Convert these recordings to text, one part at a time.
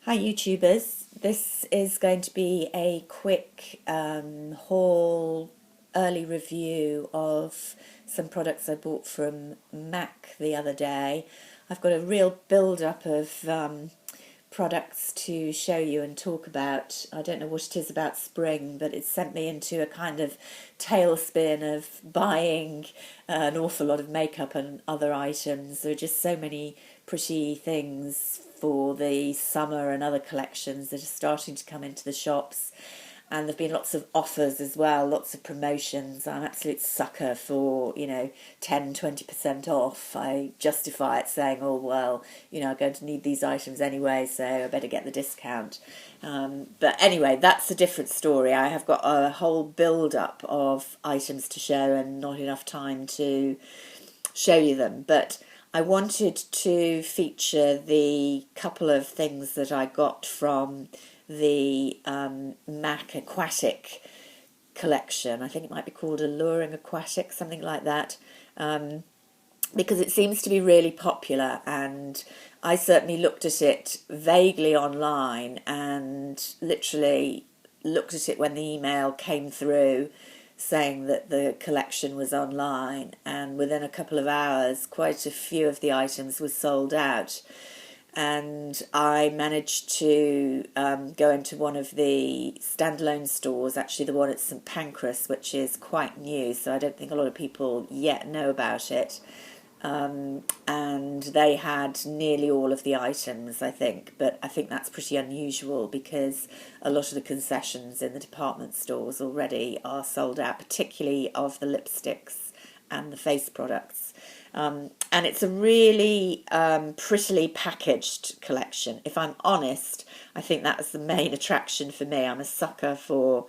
Hi YouTubers, this is going to be a quick haul, early review of some products I bought from MAC the other day. I've got a real build-up of products to show you and talk about. I don't know what it is about spring, but it's sent me into a kind of tailspin of buying an awful lot of makeup and other items. There are just so many pretty things for the summer and other collections that are starting to come into the shops. And there've been lots of offers as well, lots of promotions. I'm an absolute sucker for, 10-20% off. I justify it saying, oh, well, I'm going to need these items anyway, so I better get the discount. But anyway, that's a different story. I have got a whole build-up of items to show and not enough time to show you them. But I wanted to feature the couple of things that I got from the MAC Aquatic collection. I think it might be called Alluring Aquatic, something like that, because it seems to be really popular, and I certainly looked at it vaguely online and literally looked at it when the email came through saying that the collection was online, and within a couple of hours quite a few of the items were sold out. And I managed to go into one of the standalone stores, actually the one at St Pancras, which is quite new, so I don't think a lot of people yet know about it. And they had nearly all of the items, I think, but I think that's pretty unusual because a lot of the concessions in the department stores already are sold out, particularly of the lipsticks and the face products. And it's a really prettily packaged collection. If I'm honest, I think that was the main attraction for me. I'm a sucker for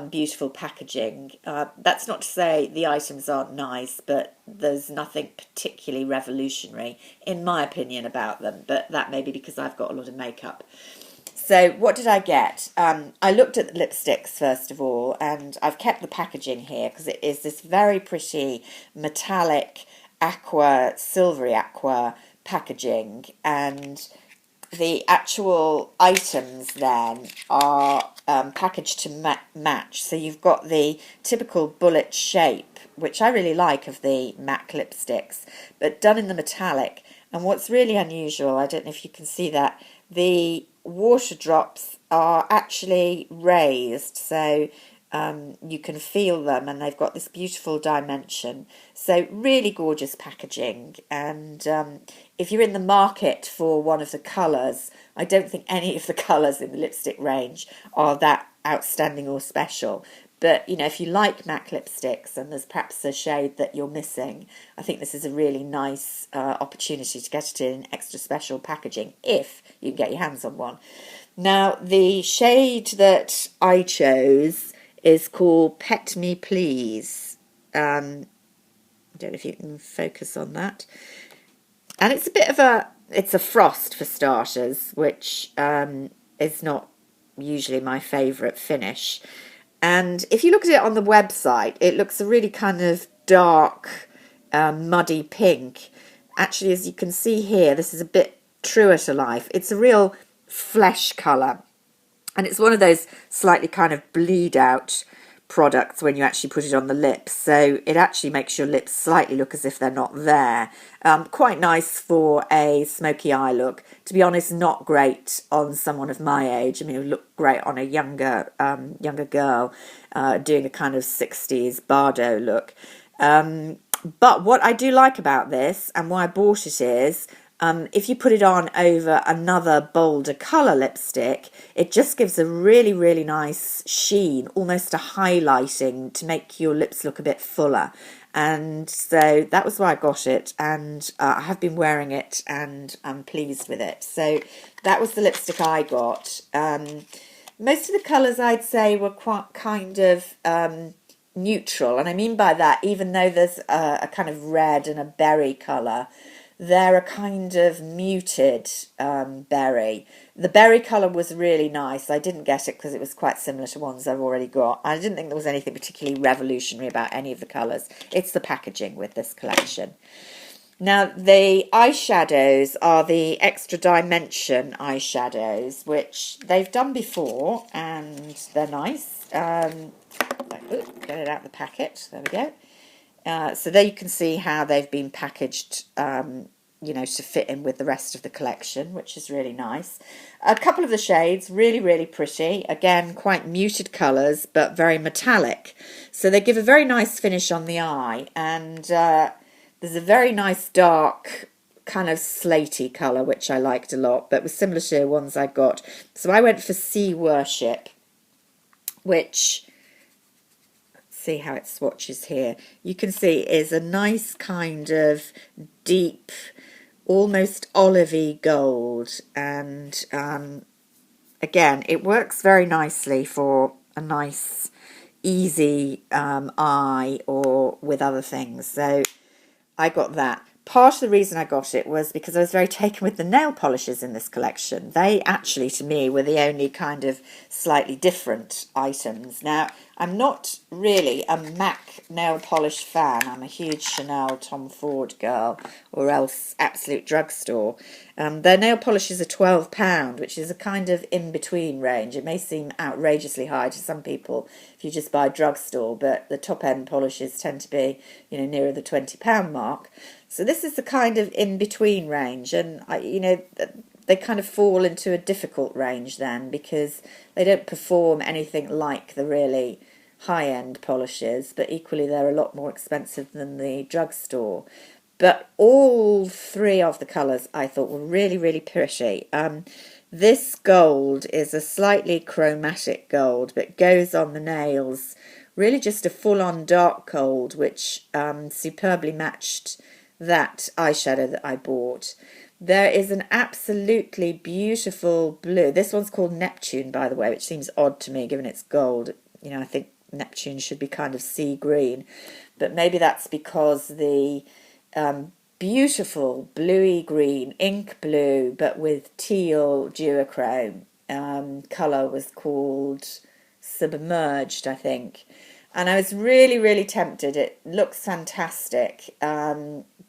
beautiful packaging. That's not to say the items aren't nice, but there's nothing particularly revolutionary, in my opinion, about them. But that may be because I've got a lot of makeup. So what did I get? I looked at the lipsticks first of all, and I've kept the packaging here because it is this very pretty metallic aqua, silvery aqua packaging, and the actual items then are packaged to match. So you've got the typical bullet shape, which I really like of the MAC lipsticks, but done in the metallic. And what's really unusual, I don't know if you can see that, the water drops are actually raised, so you can feel them, and they've got this beautiful dimension. So really gorgeous packaging. And if you're in the market for one of the colours, I don't think any of the colours in the lipstick range are that outstanding or special. But, if you like MAC lipsticks and there's perhaps a shade that you're missing, I think this is a really nice opportunity to get it in extra special packaging, if you can get your hands on one. Now, the shade that I chose is called Pet Me Please. I don't know if you can focus on that. And it's a bit of it's a frost for starters, which is not usually my favourite finish. And if you look at it on the website, it looks a really kind of dark, muddy pink. Actually, as you can see here, this is a bit truer to life. It's a real flesh colour. And it's one of those slightly kind of bleed out products when you actually put it on the lips. So it actually makes your lips slightly look as if they're not there. Quite nice for a smoky eye look. To be honest, not great on someone of my age. I mean, it would look great on a younger girl doing a kind of 60s Bardo look. But what I do like about this, and why I bought it, is if you put it on over another bolder colour lipstick, it just gives a really, really nice sheen, almost a highlighting to make your lips look a bit fuller. And so that was why I got it, and I have been wearing it and I'm pleased with it. So that was the lipstick I got. Most of the colours, I'd say, were quite kind of neutral, and I mean by that, even though there's a kind of red and a berry colour, they're a kind of muted berry. The berry colour was really nice. I didn't get it because it was quite similar to ones I've already got. I didn't think there was anything particularly revolutionary about any of the colours. It's the packaging with this collection. Now, the eyeshadows are the Extra Dimension eyeshadows, which they've done before, and they're nice. Get it out of the packet. There we go. So there you can see how they've been packaged, to fit in with the rest of the collection, which is really nice. A couple of the shades, really, really pretty. Again, quite muted colours, but very metallic. So they give a very nice finish on the eye, and there's a very nice dark kind of slaty colour, which I liked a lot, but was similar to ones I got. So I went for Sea Worship, which, see how it swatches here. You can see is a nice kind of deep, almost olivey gold, and again, it works very nicely for a nice, easy eye or with other things. So I got that. Part of the reason I got it was because I was very taken with the nail polishes in this collection. They actually, to me, were the only kind of slightly different items. Now, I'm not really a MAC nail polish fan. I'm a huge Chanel Tom Ford girl, or else Absolute Drugstore. Their nail polishes are £12, which is a kind of in-between range. It may seem outrageously high to some people if you just buy drugstore, but the top-end polishes tend to be, nearer the £20 mark. So this is the kind of in-between range, and they kind of fall into a difficult range then, because they don't perform anything like the really high-end polishes, but equally they're a lot more expensive than the drugstore. But all three of the colours I thought were really, really pretty. This gold is a slightly chromatic gold, but goes on the nails. Really just a full-on dark gold, which superbly matched that eyeshadow that I bought. There is an absolutely beautiful blue. This one's called Neptune, by the way, which seems odd to me given it's gold. I think Neptune should be kind of sea green, but maybe that's because the beautiful bluey green, ink blue, but with teal duochrome colour was called Submerged, I think. And I was really, really tempted. It looks fantastic.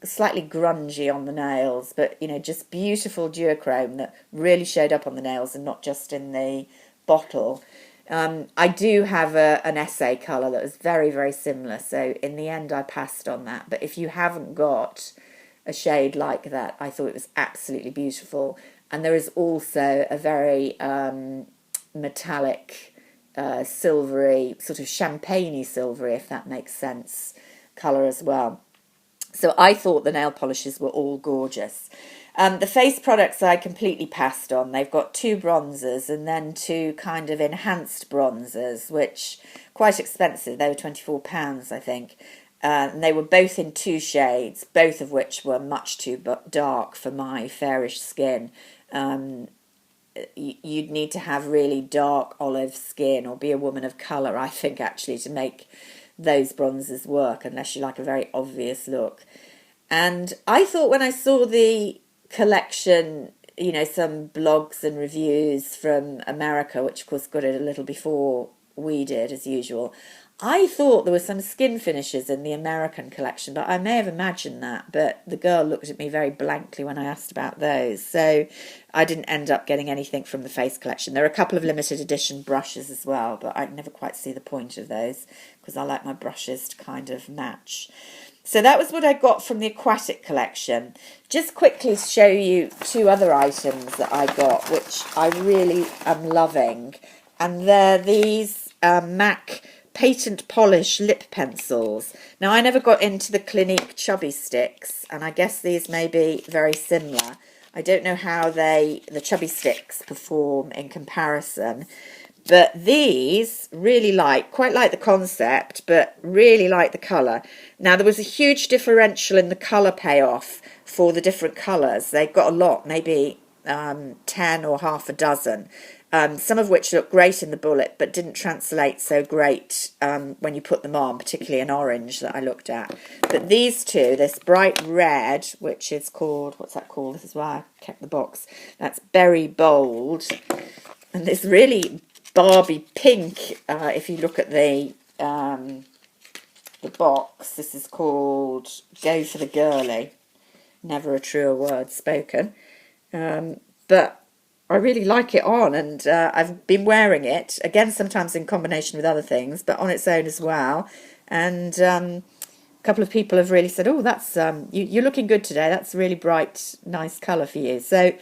Slightly grungy on the nails, but, just beautiful duochrome that really showed up on the nails and not just in the bottle. I do have an essay colour that was very, very similar, so in the end I passed on that. But if you haven't got a shade like that, I thought it was absolutely beautiful. And there is also a very metallic, silvery, sort of champagne-y silvery, if that makes sense, colour as well. So I thought the nail polishes were all gorgeous. The face products I completely passed on. They've got 2 bronzers and then 2 kind of enhanced bronzers, which quite expensive. They were £24, I think. And they were both in 2 shades, both of which were much too dark for my fairish skin. You'd need to have really dark olive skin or be a woman of colour, I think, actually, to make those bronzers work, unless you like a very obvious look. And I thought when I saw the collection, some blogs and reviews from America, which of course got it a little before we did, as usual, I thought there were some skin finishes in the American collection, but I may have imagined that. But the girl looked at me very blankly when I asked about those. So I didn't end up getting anything from the face collection. There are a couple of limited edition brushes as well, but I never quite see the point of those because I like my brushes to kind of match. So that was what I got from the Aquatic collection. Just quickly show you 2 other items that I got, which I really am loving. And they're these MAC Patent Polish lip pencils. Now, I never got into the Clinique chubby sticks, and I guess these may be very similar. I don't know how the chubby sticks perform in comparison, but these really quite like the concept, but really like the colour. Now, there was a huge differential in the colour payoff for the different colours. They got a lot, maybe 10 or half a dozen. Some of which looked great in the bullet, but didn't translate so great when you put them on, particularly an orange that I looked at. But these 2, this bright red, which is called, what's that called? This is why I kept the box. That's Berry Bold. And this really Barbie pink, if you look at the box, this is called Go for the Girlie. Never a truer word spoken. But I really like it on, and I've been wearing it again sometimes in combination with other things, but on its own as well. And a couple of people have really said, "Oh, that's you're looking good today. That's a really bright, nice colour for you." So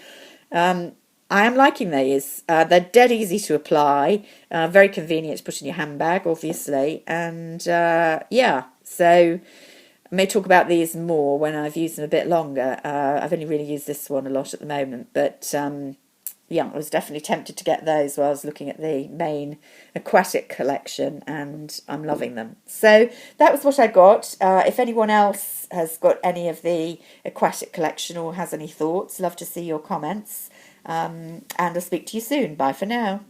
I am liking these. They're dead easy to apply, very convenient to put in your handbag, obviously, and yeah. So I may talk about these more when I've used them a bit longer. I've only really used this one a lot at the moment, but yeah, I was definitely tempted to get those while I was looking at the main aquatic collection, and I'm loving them. So that was what I got. If anyone else has got any of the aquatic collection or has any thoughts, love to see your comments. And I'll speak to you soon. Bye for now.